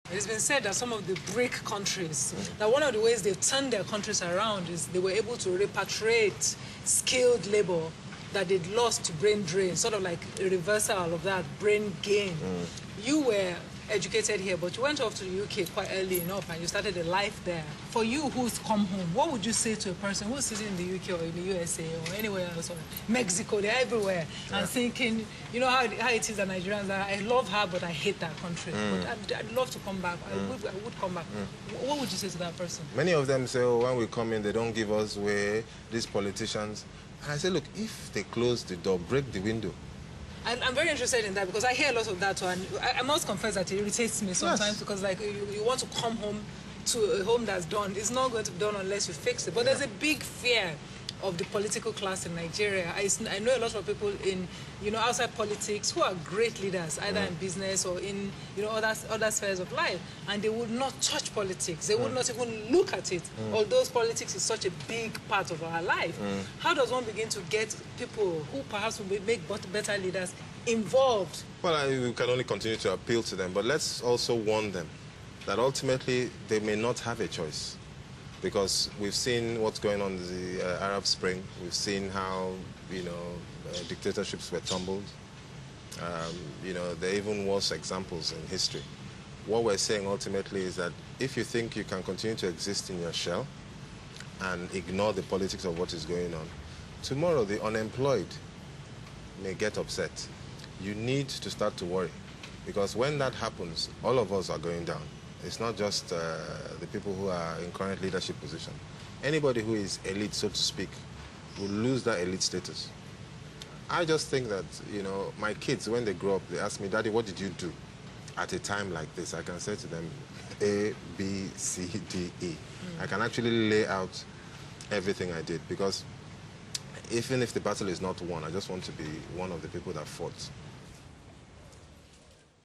It's been said that some of the BRIC countries, that one of the ways they've turned their countries around is they were able to repatriate skilled labor that they'd lost to brain drain, sort of like a reversal of that brain gain. You were educated here, but you went off to the UK quite early enough and you started a life there. For you who's come home, what would you say to a person who's sitting in the UK or in the USA or anywhere else, or Mexico, they're everywhere, and thinking, you know how it is that Nigerians are, I love her, but I hate that country. But I'd love to come back. I would come back. What would you say to that person? Many of them say, oh, when we come in, they don't give us way, these politicians. And I say, look, if they close the door, break the window. I'm very interested in that because I hear a lot of that too, and I must confess that it irritates me sometimes because like you want to come home to a home that's done. It's not going to be done unless you fix it. But there's a big fear of the political class in Nigeria. I know a lot of people in, outside politics who are great leaders, either in business or in, other spheres of life, and they would not touch politics. They would not even look at it, although politics is such a big part of our life. How does one begin to get people who perhaps will make better leaders involved? Well, we can only continue to appeal to them, but let's also warn them that ultimately they may not have a choice. Because we've seen what's going on in the Arab Spring. We've seen how, dictatorships were tumbled. There are even worse examples in history. What we're saying ultimately is that if you think you can continue to exist in your shell and ignore the politics of what is going on, tomorrow the unemployed may get upset. You need to start to worry. Because when that happens, all of us are going down. It's not just the people who are in current leadership position. Anybody who is elite, so to speak, will lose that elite status. I just think that, my kids, when they grow up, they ask me, Daddy, what did you do at a time like this? I can say to them, A, B, C, D, E. I can actually lay out everything I did because even if the battle is not won, I just want to be one of the people that fought